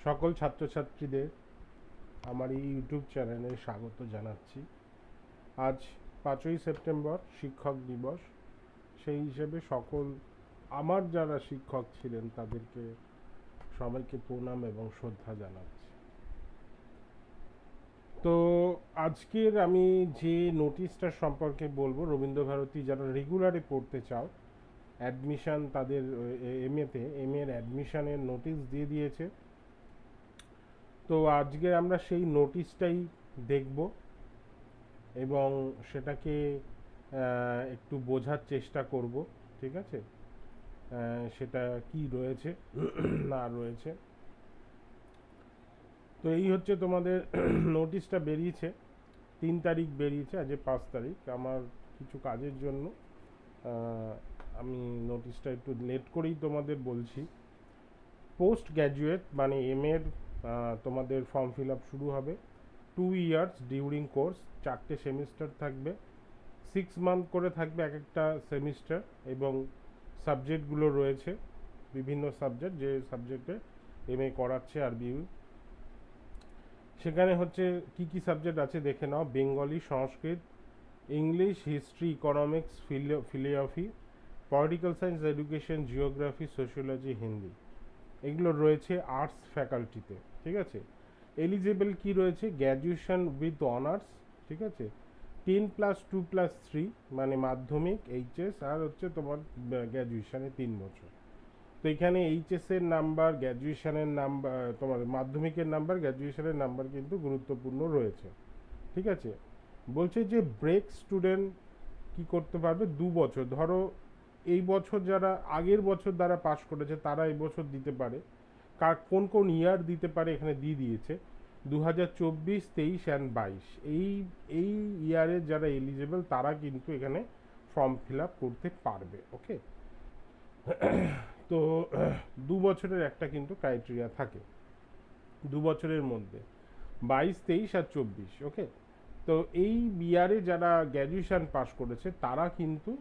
সকল ছাত্রছাত্রীদের আমার এই ইউটিউব চ্যানেলে স্বাগত জানাচ্ছি। আজ 5ই সেপ্টেম্বর শিক্ষক দিবস। সেই হিসেবে সকল আমার যারা শিক্ষক ছিলেন তাদেরকে সবাইকে প্রণাম এবং শ্রদ্ধা জানাচ্ছি। তো আজকের আমি যে নোটিশটার সম্পর্কে বলবো, রবীন্দ্রভারতী যারা রেগুলারে পড়তে চাও, অ্যাডমিশন তাদের এম এর অ্যাডমিশনের নোটিশ দিয়ে দিয়েছে। তো আজকে আমরা সেই নোটিশটাই দেখব এবং সেটাকে একটু বোঝার চেষ্টা করব। ঠিক আছে, সেটা কি রয়েছে না রয়েছে। তো এই হচ্ছে তোমাদের নোটিশটা বেরিয়েছে, 3 তারিখ বেরিয়েছে, আজ 5 তারিখ। আমার কিছু কাজের জন্য আমি নোটিশটা একটু লেট করেই তোমাদের বলছি। পোস্ট গ্র্যাজুয়েট মানে এম এর তোমাদের ফর্ম ফিল আপ শুরু হবে 2 ইয়ার্স ডিউরিং কোর্স, 4টে সেমিস্টার থাকবে, 6 মান্থ করে থাকবে এক একটা সেমিস্টার, এবং সাবজেক্টগুলো রয়েছে বিভিন্ন সাবজেক্ট, যে সাবজেক্টে এম এ করাচ্ছে আর বিউ। সেখানে হচ্ছে কি কি সাবজেক্ট আছে দেখে নাও। বেঙ্গলি, সংস্কৃত, English, history, economics, philosophy, political science, education, geography, sociology, Hindi, এগুলো রয়েছে আর্টস ফ্যাকাল্টিতে। ঠিক আছে, এলিজিবল কি রয়েছে, গ্র্যাজুয়েশন উইথ অনার্স। ঠিক আছে, 10+2+3 মানে মাধ্যমিক, এইচএস, আর হচ্ছে তোমার গ্র্যাজুয়েশনে 3 বছর। তো এখানে এইচএস এর নাম্বার, গ্র্যাজুয়েশনের নাম্বার, তোমার মাধ্যমিকের নাম্বার, গ্র্যাজুয়েশনের নাম্বার কিন্তু গুরুত্বপূর্ণ রয়েছে। ঠিক আছে, বলছে যে ব্রেক স্টুডেন্ট কি করতে পারবে, 2 বছর। ধরো এই বছর যারা আগের বছর দ্বারা পাশ করেছে তারা এই বছর দিতে পারে। কোন কোন ইয়ার দিতে পারে এখানে দিয়ে দিয়েছে, 2024, 23 অ্যান্ড 22, এই ইয়ারের যারা এলিজেবল তারা কিন্তু এখানে ফর্ম ফিল আপ করতে পারবে। ওকে, তো 2 বছরের একটা কিন্তু ক্রাইটেরিয়া থাকে, 2 বছরের মধ্যে 22, 23 আর 24। ওকে, তো এই ইয়ারে যারা গ্র্যাজুয়েশন পাস করেছে তারা কিন্তু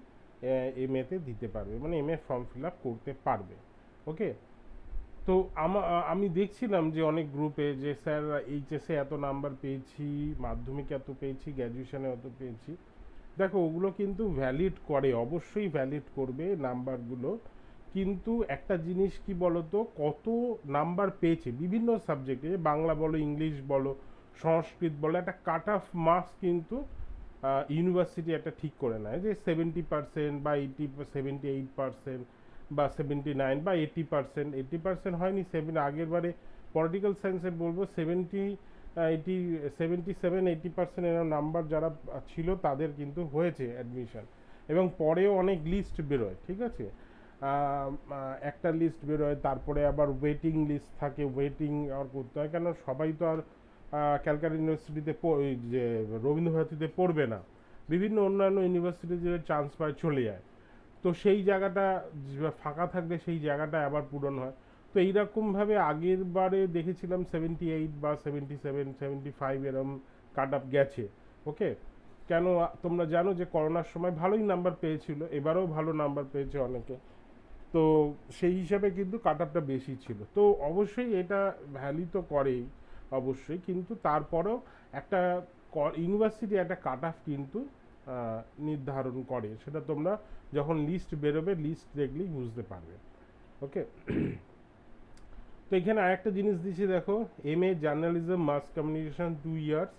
এম এতে দিতে পারবে, মানে M A form fill up করতে পারবে। ওকে, তো আমি দেখছিলাম যে অনেক গ্রুপে যে স্যার এইচএসে এত নাম্বার পেয়েছি, মাধ্যমিকে এত পেয়েছি, গ্র্যাজুয়েশনে এত পেয়েছি। দেখো ওগুলো কিন্তু ভ্যালিড করে, অবশ্যই ভ্যালিড করবে নাম্বারগুলো, কিন্তু একটা জিনিস কি বলতো, কত নাম্বার পেয়েছে বিভিন্ন সাবজেক্টে, বাংলা বলো, ইংলিশ বলো, সংস্কৃত বলো, একটা কাট অফ মার্কস কিন্তু ইউনিভার্সিটি একটা ঠিক করে নেয় যে 70% বা 78% বা 79 বা 80%। 80% হয়নি, আগের বারে পলিটিক্যাল সায়েন্সে বলবো 77-80% এরকম নাম্বার যারা ছিল তাদের কিন্তু হয়েছে অ্যাডমিশন, এবং পরেও অনেক লিস্ট বেরোয়। ঠিক আছে, একটা লিস্ট বেরোয়, তারপরে আবার ওয়েটিং লিস্ট থাকে, ওয়েটিং আর করতে হয়, কেন সবাই তো আর ক্যালকাটা ইউনিভার্সিটিতে যে রবীন্দ্রভারতীতে পড়বে না, বিভিন্ন অন্যান্য ইউনিভার্সিটি যে চান্স পায় চলে যায়। তো সেই জায়গাটা ফাঁকা থাকলে সেই জায়গাটা আবার পূরণ হয়। তো এইরকমভাবে আগের বারে দেখেছিলাম 78 বা 77, 75 এরম কাট আপ গেছে। ওকে, কেন তোমরা জানো যে করোনার সময় ভালোই নাম্বার পেয়েছিল, এবারেও ভালো নাম্বার পেয়েছে অনেকে। তো সেই হিসাবে কিন্তু কাট আপটা বেশি ছিল। তো অবশ্যই এটা ভ্যালি তো করেই অবশ্যই, কিন্তু তারপরেও একটা ইউনিভার্সিটি একটা কাট অফ কিন্তু নির্ধারণ করে, সেটা তোমরা যখন লিস্ট বেরোবে, লিস্ট দেখলেই বুঝতে পারবে। ওকে, তো এখানে আরেকটা জিনিস দিচ্ছি দেখো, M A journalism mass communication 2 years.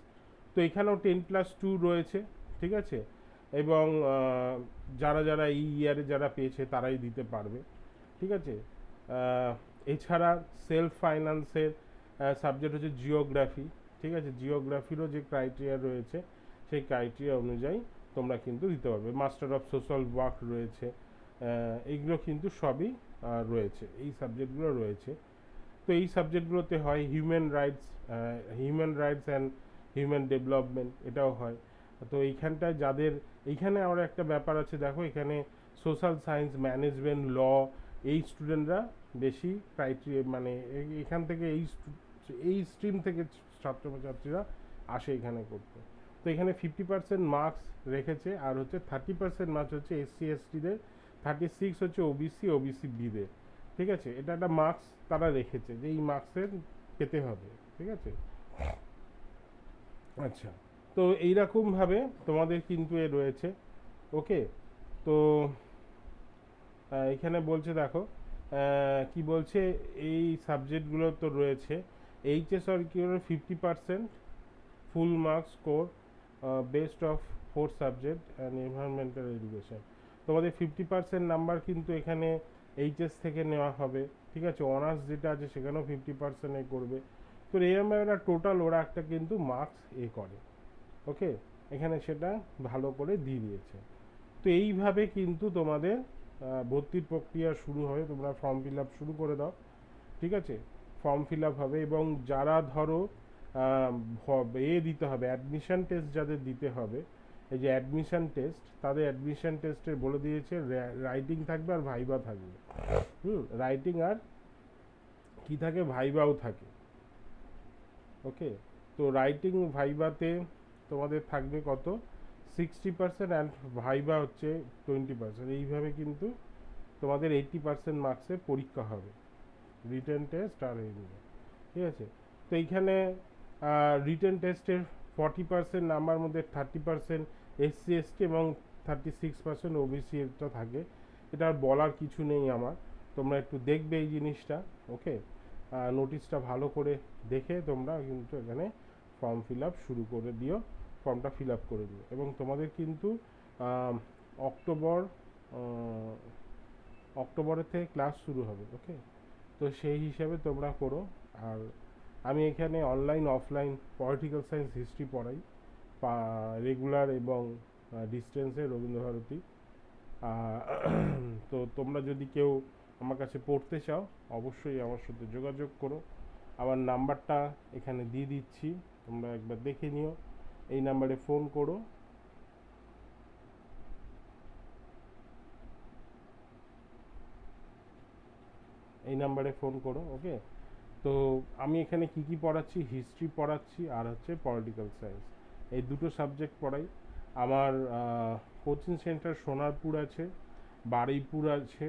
তো এখানেও 10+2 রয়েছে। ঠিক আছে, এবং যারা যারা এই ইয়ারে যারা পেয়েছে তারাই দিতে পারবে। ঠিক আছে, এছাড়া সেলফ ফাইন্যান্সের সাবজেক্ট হচ্ছে জিওগ্রাফি। ঠিক আছে, জিওগ্রাফিরও যে ক্রাইটেরিয়া রয়েছে সেই ক্রাইটেরিয়া অনুযায়ী তোমরা কিন্তু দিতে পারবে। মাস্টার অফ সোশ্যাল ওয়ার্ক রয়েছে, এইগুলো কিন্তু সবই রয়েছে, এই সাবজেক্টগুলো রয়েছে। তো এই সাবজেক্টগুলোতে হয় human rights and human development, এটাও হয়। তো এইখানটায় যাদের, এইখানে আরও একটা ব্যাপার আছে দেখো, এখানে সোশ্যাল সায়েন্স, ম্যানেজমেন্ট, ল, এই স্টুডেন্টরা বেশি ক্রাইটেরিয়া, মানে এখান থেকে এই স্ট্রিম থেকে ছাত্রছাত্রীরা আসে এখানে করতে। তো এখানে 50% মার্কস রেখেছে, আর হচ্ছে 30% মার্কস হচ্ছে SC/STদের, 36 হচ্ছে ওবিসি বিদের। ঠিক আছে, এটা একটা মার্কস তারা রেখেছে যে এই মার্কসের পেতে হবে, ঠিক আছে। আচ্ছা, তো এইরকমভাবে তোমাদের কিন্তু এ রয়েছে। ওকে, তো এখানে বলছে দেখো কি বলছে, এই সাবজেক্টগুলো তো রয়েছে। এইচএস আর কি হলো 50% full marks score best of 4 subject and environmental education. তোমাদের 50% নাম্বার কিন্তু এখানে এইচএস থেকে নেওয়া হবে, ঠিক আছে। অনার্স যেটা আছে সেখানেও 50% এ করবে। তো এরকম একটা টোটাল ওরা একটা কিন্তু মার্কস এ করে। ওকে, এখানে সেটা ভালো করে দিয়ে দিয়েছে। তো এইভাবে কিন্তু তোমাদের ভর্তির প্রক্রিয়া শুরু হবে। তোমরা ফর্ম ফিল আপ শুরু করে দাও, ঠিক আছে। ফর্ম ফিল আপ হবে, এবং যারা ধরো দিতে হবে অ্যাডমিশন টেস্ট, যাদের দিতে হবে এই যে অ্যাডমিশন টেস্ট, তাদের অ্যাডমিশন টেস্টে বলে দিয়েছে রাইটিং থাকবে আর ভাইবা থাকবে। রাইটিং আর কি থাকে, ভাইবাও থাকে। ওকে, তো রাইটিং ভাইবাতে তোমাদের থাকবে কত, 60%, অ্যান্ড ভাইবা হচ্ছে 20%। এইভাবে কিন্তু তোমাদের 80% মার্কসের পরীক্ষা হবে, রিটেন টেস্ট আর এগুলো, ঠিক আছে। তো এইখানে রিটেন টেস্টের 40% নাম্বার মধ্যে 30% এসসি এসটি এবং 36% ওবিসি এটা থাকে। এটা আর বলার কিছু নেই আমার, তোমরা একটু দেখবে এই জিনিসটা। ওকে, নোটিশটা ভালো করে দেখে তোমরা কিন্তু এখানে ফর্ম ফিল আপ শুরু করে দিও, ফর্মটা ফিল আপ করে দিও। এবং তোমাদের কিন্তু অক্টোবর অক্টোবরের থেকে ক্লাস শুরু হবে। ওকে, তো সেই হিসাবে তোমরা করো। আর আমি এখানে online offline political science history পড়াই, রেগুলার এবং ডিস্টেন্সে রবীন্দ্রভারতী। তো তোমরা যদি কেউ আমার কাছে পড়তে চাও অবশ্যই আমার সাথে যোগাযোগ করো। আমার নাম্বারটা এখানে দিয়ে দিচ্ছি, তোমরা একবার দেখে নিও। এই নাম্বারে ফোন করো। এই নাম্বারে ফোন করো। ওকে, তো আমি এখানে কি কি পড়াচ্ছি, হিস্ট্রি পড়াচ্ছি আর হচ্ছে পলিটিক্যাল সায়েন্স, এই দুটো সাবজেক্ট পড়াই। আমার কোচিং সেন্টার সোনারপুর আছে, বারুইপুর আছে,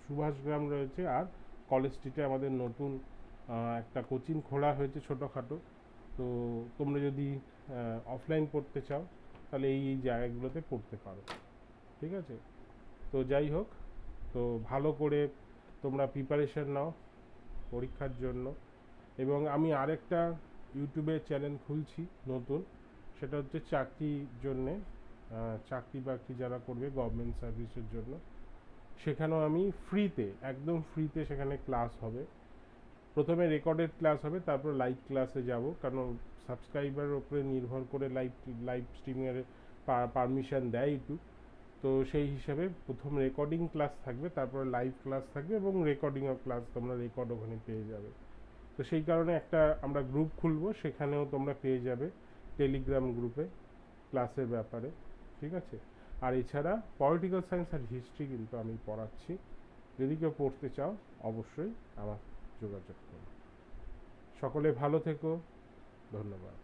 সুভাষগ্রাম রয়েছে, আর কলেজ স্ট্রিটে আমাদের নতুন একটা কোচিং খোলা হয়েছে ছোটোখাটো। তো তোমরা যদি অফলাইন পড়তে চাও তাহলে এই জায়গাগুলোতে পড়তে পারো, ঠিক আছে। তো যাই হোক, তো ভালো করে তোমরা প্রিপারেশন নাও পরীক্ষার জন্য। এবং আমি আরেকটা ইউটিউবে চ্যানেল খুলছি নতুন, সেটা হচ্ছে চাকরির জন্যে, চাকরি বাকরি যারা করবে গভর্নমেন্ট সার্ভিসের জন্য, সেখানেও আমি ফ্রিতে, একদম ফ্রিতে সেখানে ক্লাস হবে। প্রথমে রেকর্ডেড ক্লাস হবে, তারপর লাইভ ক্লাসে যাব, কারণ সাবস্ক্রাইবারের উপরে নির্ভর করে লাইভ স্ট্রিমিংয়ের পারমিশন দেয় ইউটিউব। তো সেই হিসাবে প্রথম রেকর্ডিং ক্লাস থাকবে, তারপরে লাইভ ক্লাস থাকবে, এবং রেকর্ডিং অফ ক্লাস তোমরা রেকর্ড ওখানে পেয়ে যাবে। তো সেই কারণে একটা আমরা গ্রুপ খুলবো, সেখানেও তোমরা পেয়ে যাবে টেলিগ্রাম গ্রুপে ক্লাসের ব্যাপারে, ঠিক আছে। আর এছাড়া পলিটিক্যাল সায়েন্স আর হিস্ট্রি কিন্তু আমি পড়াচ্ছি, যদি কেউ পড়তে চাও অবশ্যই আমার যোগাযোগ করো। সকলে ভালো থেকো, ধন্যবাদ।